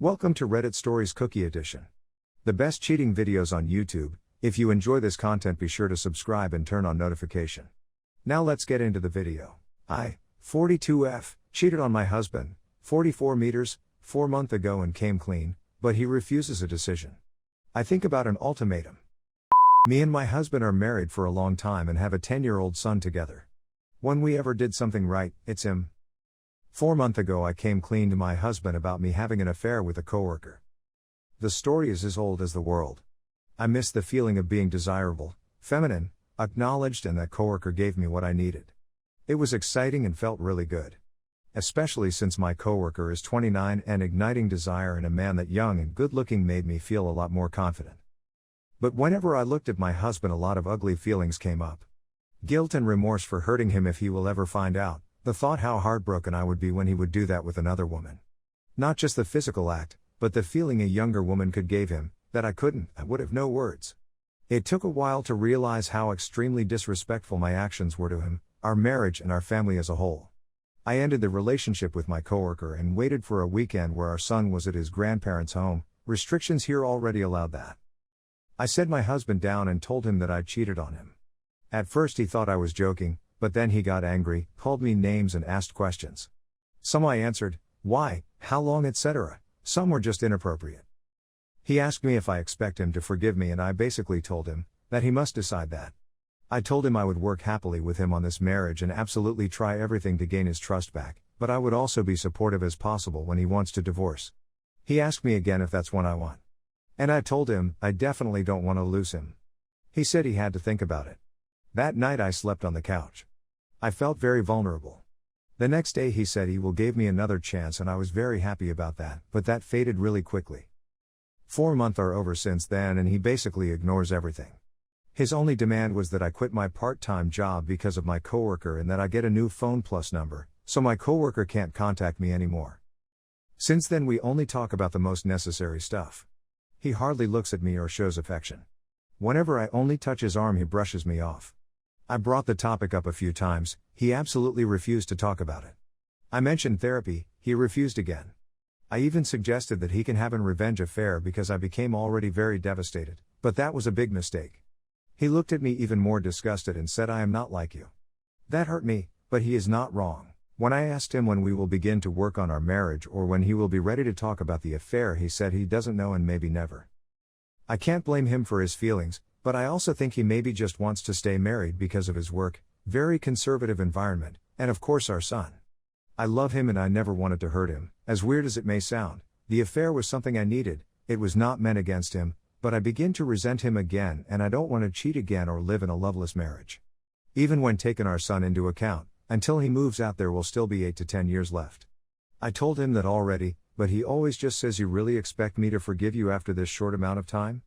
Welcome to Reddit Stories Cookie Edition. The best cheating videos on YouTube. If you enjoy this content, be sure to subscribe and turn on notification. Now let's get into the video. I, 42F, cheated on my husband, 44 meters, 4 months ago and came clean, but he refuses a decision. I think about an ultimatum. Me and my husband are married for a long time and have a 10-year-old son together. When we ever did something right, it's him. 4 months ago I came clean to my husband about me having an affair with a coworker. The story is as old as the world. I miss the feeling of being desirable, feminine, acknowledged, and that coworker gave me what I needed. It was exciting and felt really good. Especially since my coworker is 29 and igniting desire in a man that young and good-looking made me feel a lot more confident. But whenever I looked at my husband, a lot of ugly feelings came up. Guilt and remorse for hurting him if he will ever find out. The thought how heartbroken I would be when he would do that with another woman. Not just the physical act, but the feeling a younger woman could give him, that I couldn't. I would have no words. It took a while to realize how extremely disrespectful my actions were to him, our marriage, and our family as a whole. I ended the relationship with my coworker and waited for a weekend where our son was at his grandparents' home. Restrictions here already allowed that. I set my husband down and told him that I cheated on him. At first he thought I was joking, but then he got angry, called me names and asked questions. Some I answered, why, how long, etc. Some were just inappropriate. He asked me if I expect him to forgive me, and I basically told him that he must decide that. I told him I would work happily with him on this marriage and absolutely try everything to gain his trust back, but I would also be supportive as possible when he wants to divorce. He asked me again if that's what I want. And I told him I definitely don't want to lose him. He said he had to think about it. That night I slept on the couch. I felt very vulnerable. The next day he said he will give me another chance, and I was very happy about that, but that faded really quickly. 4 months are over since then and he basically ignores everything. His only demand was that I quit my part-time job because of my coworker and that I get a new phone plus number, so my coworker can't contact me anymore. Since then we only talk about the most necessary stuff. He hardly looks at me or shows affection. Whenever I only touch his arm he brushes me off. I brought the topic up a few times, he absolutely refused to talk about it. I mentioned therapy, he refused again. I even suggested that he can have a revenge affair because I became already very devastated, but that was a big mistake. He looked at me even more disgusted and said, I am not like you. That hurt me, but he is not wrong. When I asked him when we will begin to work on our marriage or when he will be ready to talk about the affair, he said he doesn't know and maybe never. I can't blame him for his feelings, but I also think he maybe just wants to stay married because of his work, very conservative environment, and of course our son. I love him and I never wanted to hurt him. As weird as it may sound, the affair was something I needed. It was not meant against him, but I begin to resent him again and I don't want to cheat again or live in a loveless marriage. Even when taking our son into account, until he moves out there will still be 8 to 10 years left. I told him that already, but he always just says, you really expect me to forgive you after this short amount of time?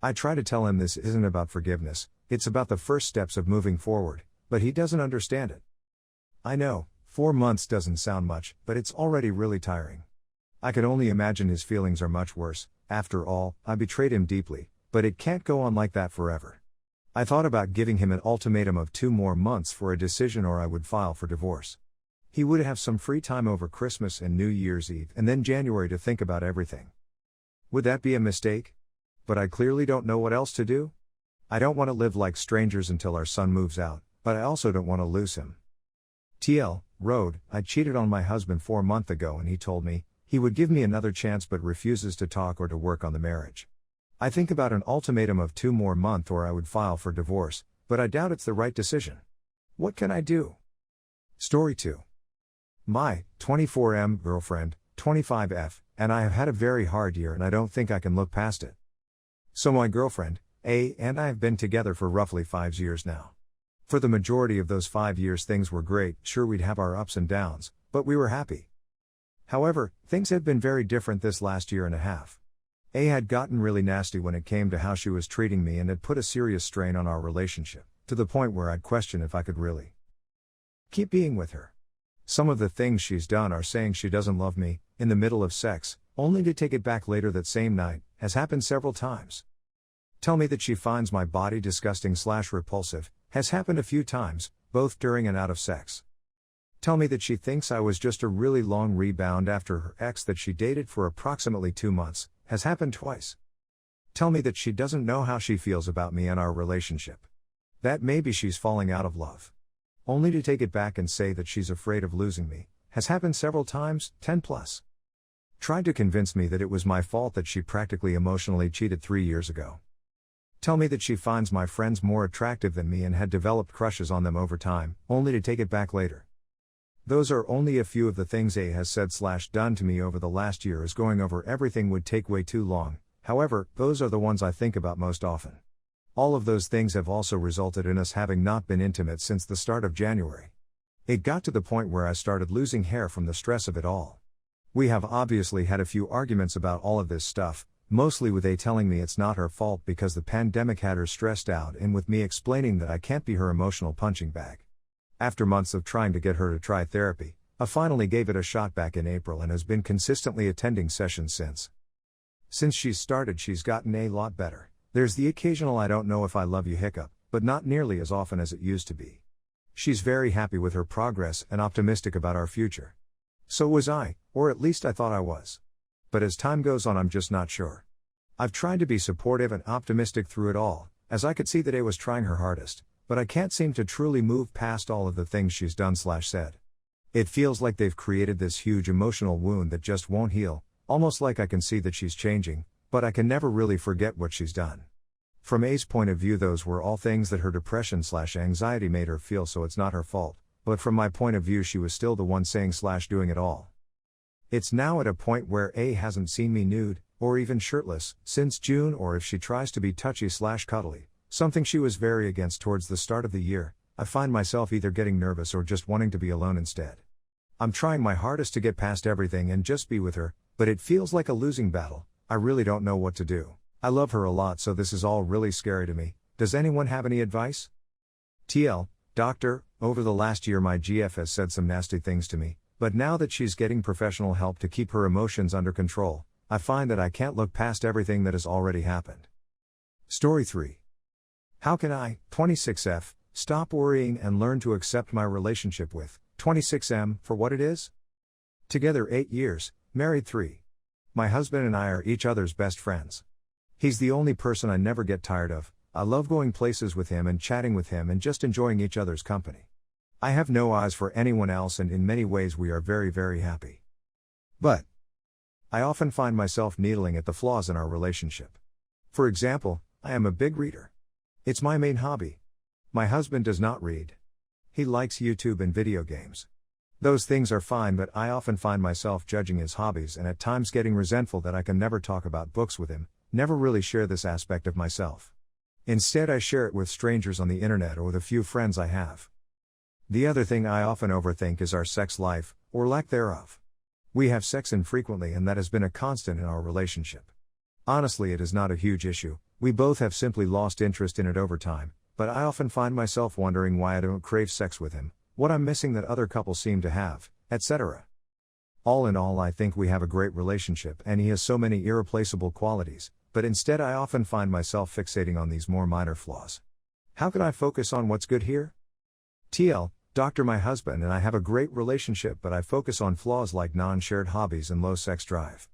I try to tell him this isn't about forgiveness, it's about the first steps of moving forward, but he doesn't understand it. I know, 4 months doesn't sound much, but it's already really tiring. I could only imagine his feelings are much worse. After all, I betrayed him deeply, but it can't go on like that forever. I thought about giving him an ultimatum of 2 more months for a decision or I would file for divorce. He would have some free time over Christmas and New Year's Eve and then January to think about everything. Would that be a mistake? But I clearly don't know what else to do. I don't want to live like strangers until our son moves out, but I also don't want to lose him. TL, Road, I cheated on my husband 4 months ago and he told me he would give me another chance but refuses to talk or to work on the marriage. I think about an ultimatum of 2 more months or I would file for divorce, but I doubt it's the right decision. What can I do? Story 2. My 24M girlfriend, 25F, and I have had a very hard year and I don't think I can look past it. So my girlfriend, A, and I have been together for roughly 5 years now. For the majority of those 5 years things were great, sure we'd have our ups and downs, but we were happy. However, things have been very different this last year and a half. A had gotten really nasty when it came to how she was treating me and had put a serious strain on our relationship, to the point where I'd question if I could really keep being with her. Some of the things she's done are saying she doesn't love me, in the middle of sex, only to take it back later that same night, has happened several times. Tell me that she finds my body disgusting/repulsive, has happened a few times, both during and out of sex. Tell me that she thinks I was just a really long rebound after her ex that she dated for approximately 2 months, has happened twice. Tell me that she doesn't know how she feels about me and our relationship. That maybe she's falling out of love. Only to take it back and say that she's afraid of losing me, has happened several times, 10 plus. Tried to convince me that it was my fault that she practically emotionally cheated 3 years ago. Tell me that she finds my friends more attractive than me and had developed crushes on them over time, only to take it back later. Those are only a few of the things A has said/done to me over the last year, as going over everything would take way too long. However, those are the ones I think about most often. All of those things have also resulted in us having not been intimate since the start of January. It got to the point where I started losing hair from the stress of it all. We have obviously had a few arguments about all of this stuff, mostly with A telling me it's not her fault because the pandemic had her stressed out, and with me explaining that I can't be her emotional punching bag. After months of trying to get her to try therapy, I finally gave it a shot back in April and has been consistently attending sessions since. Since she's started, she's gotten a lot better. There's the occasional "I don't know if I love you" hiccup, but not nearly as often as it used to be. She's very happy with her progress and optimistic about our future. So was I, or at least I thought I was. But as time goes on, I'm just not sure. I've tried to be supportive and optimistic through it all, as I could see that A was trying her hardest, but I can't seem to truly move past all of the things she's done/said. It feels like they've created this huge emotional wound that just won't heal, almost like I can see that she's changing, but I can never really forget what she's done. From A's point of view, those were all things that her depression/anxiety made her feel, so it's not her fault, but from my point of view, she was still the one saying/doing it all. It's now at a point where A hasn't seen me nude, or even shirtless, since June, or if she tries to be touchy/cuddly, something she was very against towards the start of the year, I find myself either getting nervous or just wanting to be alone instead. I'm trying my hardest to get past everything and just be with her, but it feels like a losing battle. I really don't know what to do. I love her a lot, so this is all really scary to me. Does anyone have any advice? TL, doctor, over the last year my GF has said some nasty things to me, but now that she's getting professional help to keep her emotions under control, I find that I can't look past everything that has already happened. Story 3. How can I, 26F, stop worrying and learn to accept my relationship with 26M for what it is? Together 8 years, married 3. My husband and I are each other's best friends. He's the only person I never get tired of. I love going places with him and chatting with him and just enjoying each other's company. I have no eyes for anyone else, and in many ways we are very, very happy. But I often find myself needling at the flaws in our relationship. For example, I am a big reader. It's my main hobby. My husband does not read. He likes YouTube and video games. Those things are fine, but I often find myself judging his hobbies and at times getting resentful that I can never talk about books with him, never really share this aspect of myself. Instead, I share it with strangers on the internet or the few friends I have. The other thing I often overthink is our sex life, or lack thereof. We have sex infrequently, and that has been a constant in our relationship. Honestly, it is not a huge issue. We both have simply lost interest in it over time, but I often find myself wondering why I don't crave sex with him, what I'm missing that other couples seem to have, etc. All in all, I think we have a great relationship and he has so many irreplaceable qualities, but instead I often find myself fixating on these more minor flaws. How can I focus on what's good here? TL, doctor, my husband and I have a great relationship, but I focus on flaws like non-shared hobbies and low sex drive.